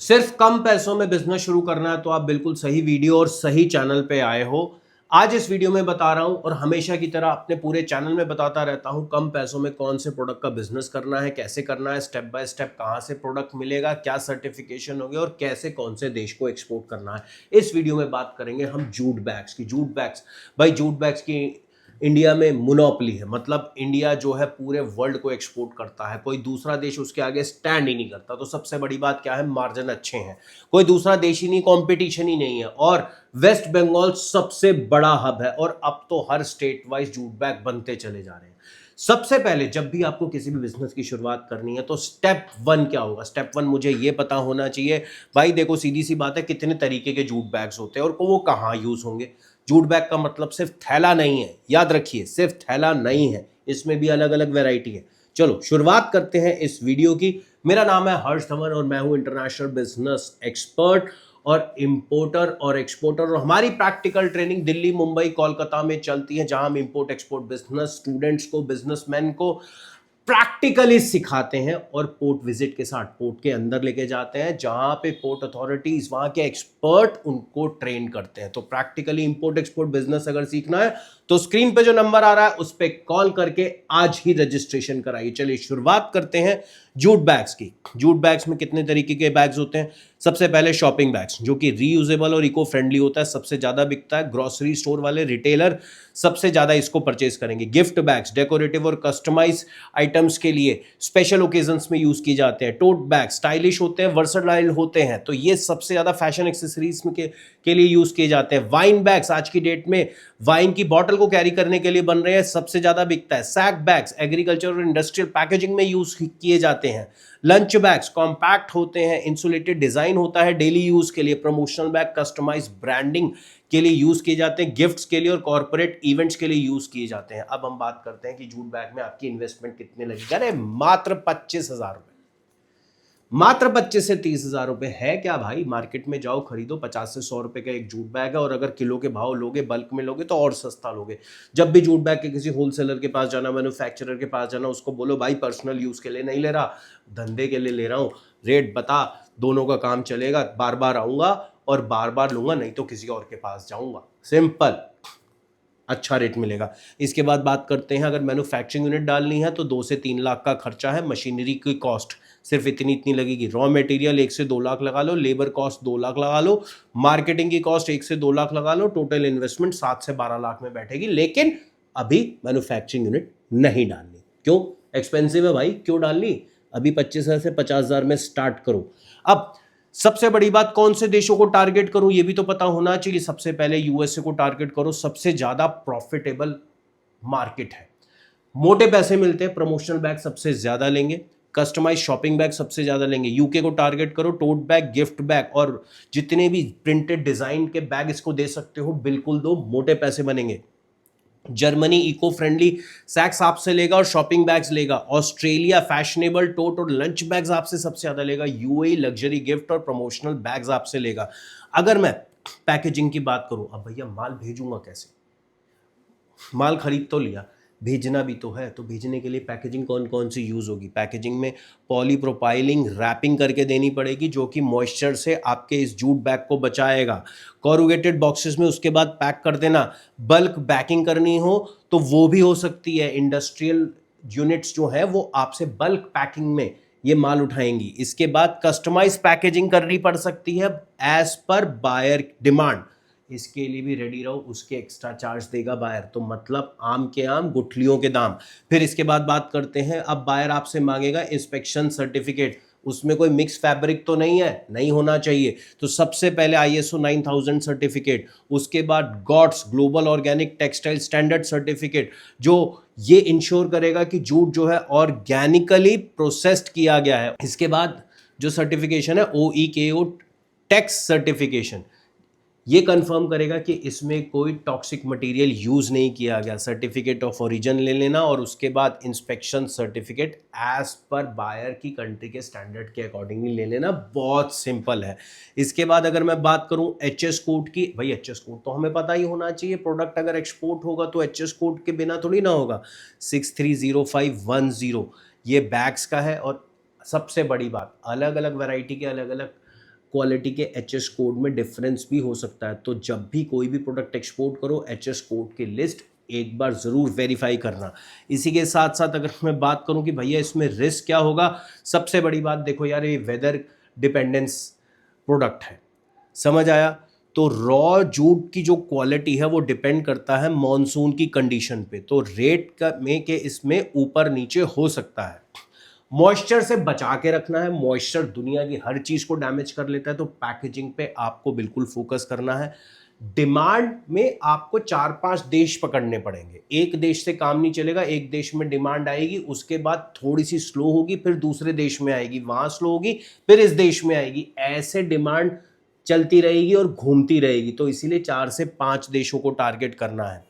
सिर्फ कम पैसों में बिजनेस शुरू करना है तो आप बिल्कुल सही वीडियो और सही चैनल पे आए हो। आज इस वीडियो में बता रहा हूं और हमेशा की तरह अपने पूरे चैनल में बताता रहता हूं कम पैसों में कौन से प्रोडक्ट का बिजनेस करना है, कैसे करना है, स्टेप बाय स्टेप कहां से प्रोडक्ट मिलेगा, क्या सर्टिफिकेशन होगी और कैसे कौन से देश को एक्सपोर्ट करना है। इस वीडियो में बात करेंगे हम जूट बैग्स की। जूट बैग्स, भाई जूट बैग्स की इंडिया में मोनोपोली है। मतलब इंडिया जो है पूरे वर्ल्ड को एक्सपोर्ट करता है, कोई दूसरा देश उसके आगे स्टैंड ही नहीं करता। तो सबसे बड़ी बात क्या है, मार्जिन अच्छे हैं, कोई दूसरा देश ही नहीं, कंपटीशन ही नहीं है। और वेस्ट बंगाल सबसे बड़ा हब है और अब तो हर स्टेट वाइज जूट बैग बनते चले जा रहे हैं। सबसे पहले जब भी आपको किसी भी बिजनेस की शुरुआत करनी है तो स्टेप वन क्या होगा? स्टेप वन मुझे ये पता होना चाहिए। भाई देखो, सीधी सी बात है, कितने तरीके के जूट बैग्स होते हैं और वो कहाँ यूज होंगे। जूट बैग का मतलब सिर्फ थैला नहीं है, याद रखिए, सिर्फ थैला नहीं है, इसमें भी अलग अलग वैरायटी है। चलो शुरुआत करते हैं इस वीडियो की। मेरा नाम है हर्ष धवन और मैं हूं इंटरनेशनल बिजनेस एक्सपर्ट और इंपोर्टर और एक्सपोर्टर। और हमारी प्रैक्टिकल ट्रेनिंग दिल्ली, मुंबई, कोलकाता में चलती है, जहां हम इंपोर्ट एक्सपोर्ट बिजनेस स्टूडेंट्स को, बिजनेसमैन को प्रैक्टिकली सिखाते हैं और पोर्ट विजिट के साथ पोर्ट के अंदर लेके जाते हैं, जहां पे पोर्ट अथॉरिटीज, वहां के एक्सपर्ट उनको ट्रेन करते हैं। तो प्रैक्टिकली इंपोर्ट एक्सपोर्ट बिजनेस अगर सीखना है तो स्क्रीन पे जो नंबर आ रहा है उस पर कॉल करके आज ही रजिस्ट्रेशन कराइए। चलिए शुरुआत करते हैं जूट बैग्स की। जूट बैग्स में कितने तरीके के बैग्स होते हैं? सबसे पहले शॉपिंग बैग्स, जो कि रीयूजेबल और इको फ्रेंडली होता है, सबसे ज्यादा बिकता है। ग्रोसरी स्टोर वाले रिटेलर सबसे ज्यादा इसको परचेज करेंगे। गिफ्ट बैग्स, डेकोरेटिव और कस्टमाइज आइटम्स के लिए स्पेशल ओकेजन्स में यूज किए जाते हैं। टोट बैग स्टाइलिश होते हैं, वर्सटाइल होते हैं, तो ये सबसे ज्यादा फैशन एक्सेसरीज के लिए यूज किए जाते हैं। वाइन बैग्स, आज की डेट में वाइन की बॉटल को कैरी करने के लिए बन रहे हैं, सबसे ज्यादा बिकता है। सैक बैग्स एग्रीकल्चर और इंडस्ट्रियल पैकेजिंग में यूज किए जाते हैं। लंच बैग्स कॉम्पैक्ट होते हैं, इंसुलेटेड डिजाइन होता है, डेली यूज के लिए। प्रमोशनल बैग कस्टमाइज ब्रांडिंग के लिए यूज किए जाते हैं, गिफ्ट्स के लिए और कॉर्पोरेट इवेंट्स के लिए यूज किए जाते हैं। अब हम बात करते हैं कि जूट बैग में आपकी इन्वेस्टमेंट कितने लगेगी। अरे मात्र 25,000 रुपए, मात्र 25 से 30,000 रुपए है क्या भाई? मार्केट में जाओ, खरीदो, 50 से 100 रुपए का एक जूट बैग है। और अगर किलो के भाव लोगे, बल्क में लोगे तो और सस्ता लोगे। जब भी जूट बैग के किसी होलसेलर के पास जाना, मैन्युफैक्चरर के पास जाना, उसको बोलो भाई पर्सनल यूज के लिए नहीं ले रहा, धंधे के लिए ले रहा हूं, रेट बता, दोनों का काम चलेगा, बार बार आऊंगा और बार बार लूंगा, नहीं तो किसी और के पास जाऊंगा। सिंपल, अच्छा रेट मिलेगा। इसके बाद बात करते हैं, अगर मैन्युफैक्चरिंग यूनिट डालनी है तो 2 से 3 लाख का खर्चा है। मशीनरी की कॉस्ट सिर्फ इतनी लगेगी। रॉ मटेरियल 1 से 2 लाख लगा लो, लेबर कॉस्ट 2 लाख लगा लो, मार्केटिंग की कॉस्ट 1 से 2 लाख लगा लो, टोटल इन्वेस्टमेंट 7 से 12 लाख में बैठेगी। लेकिन अभी मैन्युफैक्चरिंग यूनिट नहीं डालनी। क्यों? एक्सपेंसिव है भाई, क्यों डालनी? अभी 25,000 से 50,000 में स्टार्ट करो। अब सबसे बड़ी बात, कौन से देशों को टारगेट करूं ये भी तो पता होना चाहिए। सबसे पहले यूएसए को टारगेट करो, सबसे ज्यादा प्रॉफिटेबल मार्केट है, मोटे पैसे मिलते हैं। प्रमोशनल बैग सबसे ज्यादा लेंगे, कस्टमाइज शॉपिंग बैग सबसे ज्यादा लेंगे। यूके को टारगेट करो, टोट बैग, गिफ्ट बैग और जितने भी प्रिंटेड डिजाइन के बैग इसको दे सकते हो बिल्कुल दो, मोटे पैसे बनेंगे। जर्मनी इको फ्रेंडली सैक्स आपसे लेगा और शॉपिंग बैग्स लेगा। ऑस्ट्रेलिया फैशनेबल टोट और लंच बैग्स आपसे सबसे ज्यादा लेगा। यूएई लग्जरी गिफ्ट और प्रमोशनल बैग्स आपसे लेगा। अगर मैं पैकेजिंग की बात करूं, अब भैया माल भेजूंगा कैसे? माल खरीद तो लिया, भेजना भी तो है, तो भेजने के लिए पैकेजिंग कौन कौन सी यूज़ होगी? पैकेजिंग में पॉलीप्रोपाइलिंग रैपिंग करके देनी पड़ेगी, जो कि मॉइस्चर से आपके इस जूट बैग को बचाएगा। कोरुगेटेड बॉक्सेस में उसके बाद पैक कर देना। बल्क बैकिंग करनी हो तो वो भी हो सकती है। इंडस्ट्रियल यूनिट्स जो है वो आपसे बल्क पैकिंग में ये माल उठाएंगी। इसके बाद कस्टमाइज पैकेजिंग करनी पड़ सकती है एज पर बायर डिमांड। इसके लिए भी रेडी रहो, उसके एक्स्ट्रा चार्ज देगा बायर। तो मतलब आम के आम, गुठलियों के दाम। फिर इसके बाद बात करते हैं, अब बायर आपसे मांगेगा इंस्पेक्शन सर्टिफिकेट। उसमें कोई मिक्स फैब्रिक तो नहीं है, नहीं होना चाहिए। तो सबसे पहले आईएसओ 9000 सर्टिफिकेट, उसके बाद gots global organic textile standard certificate, जो ये इंश्योर करेगा कि जूट जो है ऑर्गेनिकली प्रोसेस्ड किया गया है। इसके बाद जो सर्टिफिकेशन है OEKO टैक्स सर्टिफिकेशन, ये कंफर्म करेगा कि इसमें कोई टॉक्सिक मटेरियल यूज नहीं किया गया। सर्टिफिकेट ऑफ ओरिजिन ले लेना और उसके बाद inspection certificate as per buyer की कंट्री के स्टैंडर्ड के अकॉर्डिंगली ले लेना। बहुत सिंपल है। इसके बाद अगर मैं बात करूं HS कोड की, भाई HS कोड तो हमें पता ही होना चाहिए। प्रोडक्ट अगर एक्सपोर्ट होगा तो HS कोड के बिना थोड़ी ना होगा। 630510 ये बैग्स का है। और सबसे बड़ी बात, अलग अलग वैरायटी के अलग अलग क्वालिटी के एचएस कोड में डिफरेंस भी हो सकता है। तो जब भी कोई भी प्रोडक्ट एक्सपोर्ट करो, एचएस कोड की लिस्ट एक बार ज़रूर वेरीफाई करना। इसी के साथ साथ अगर मैं बात करूं कि भैया इसमें रिस्क क्या होगा, सबसे बड़ी बात देखो यार, ये वेदर डिपेंडेंस प्रोडक्ट है, समझ आया। तो रॉ जूट की जो क्वालिटी है वो डिपेंड करता है मॉनसून की कंडीशन पे, तो रेट का में के इसमें ऊपर नीचे हो सकता है। मॉइस्चर से बचा के रखना है, मॉइस्चर दुनिया की हर चीज को डैमेज कर लेता है, तो पैकेजिंग पे आपको बिल्कुल फोकस करना है। डिमांड में आपको 4-5 देश पकड़ने पड़ेंगे, एक देश से काम नहीं चलेगा। एक देश में डिमांड आएगी, उसके बाद थोड़ी सी स्लो होगी, फिर दूसरे देश में आएगी, वहां स्लो होगी, फिर इस देश में आएगी, ऐसे डिमांड चलती रहेगी और घूमती रहेगी। तो इसीलिए 4 से 5 देशों को टारगेट करना है।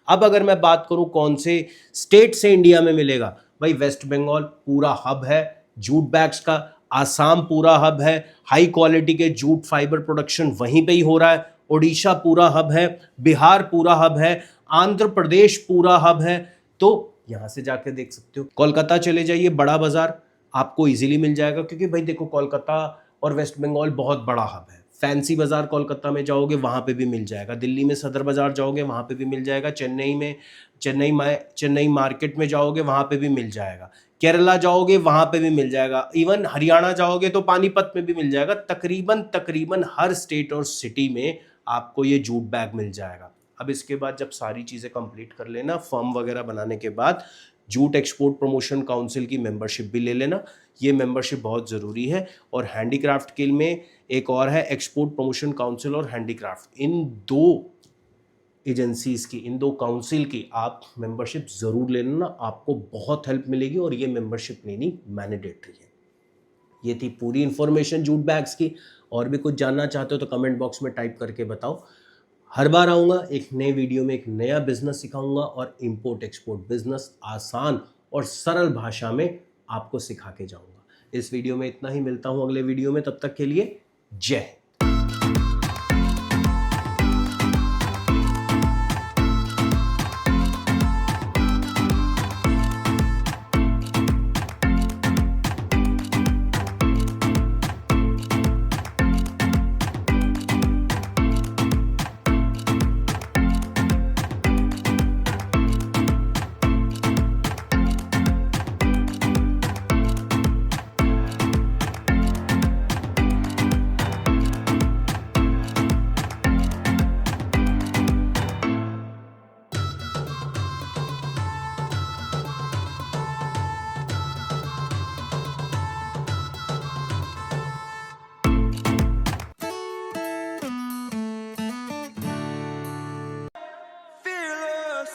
अब अगर मैं बात करूं कौन से स्टेट से इंडिया में मिलेगा, भाई वेस्ट बंगाल पूरा हब है जूट बैग्स का, आसाम पूरा हब है, हाई क्वालिटी के जूट फाइबर प्रोडक्शन वहीं पे ही हो रहा है, ओडिशा पूरा हब है, बिहार पूरा हब है, आंध्र प्रदेश पूरा हब है। तो यहां से जाके देख सकते हो। कोलकाता चले जाइए, बड़ा बाजार आपको इजीली मिल जाएगा, क्योंकि भाई देखो कोलकाता और वेस्ट बंगाल बहुत बड़ा हब है। फैंसी बाजार कोलकाता में जाओगे वहाँ पे भी मिल जाएगा, दिल्ली में सदर बाजार जाओगे वहाँ पे भी मिल जाएगा, चेन्नई मार्केट में जाओगे वहाँ पे भी मिल जाएगा, केरला जाओगे वहाँ पे भी मिल जाएगा, इवन हरियाणा जाओगे तो पानीपत में भी मिल जाएगा। तकरीबन हर स्टेट और सिटी में आपको ये जूट बैग मिल जाएगा। अब इसके बाद जब सारी चीज़ें कंप्लीट कर लेना, फर्म वगैरह बनाने के बाद जूट एक्सपोर्ट प्रमोशन काउंसिल की मेंबरशिप भी ले लेना, ये मेंबरशिप बहुत ज़रूरी है। और हैंडीक्राफ्ट किल में एक और है एक्सपोर्ट प्रमोशन काउंसिल और हैंडीक्राफ्ट, इन दो एजेंसीज की, इन दो काउंसिल की आप मेंबरशिप ज़रूर ले लेना, आपको बहुत हेल्प मिलेगी और ये मेंबरशिप लेनी मैंडेटरी है। ये थी पूरी इन्फॉर्मेशन जूट बैग्स की। और भी कुछ जानना चाहते हो तो कमेंट बॉक्स में टाइप करके बताओ। हर बार आऊँगा एक नए वीडियो में, एक नया बिजनेस सिखाऊंगा और इंपोर्ट एक्सपोर्ट बिजनेस आसान और सरल भाषा में आपको सिखा के जाऊँगा। इस वीडियो में इतना ही, मिलता हूँ अगले वीडियो में, तब तक के लिए जय हिंद। Fearless.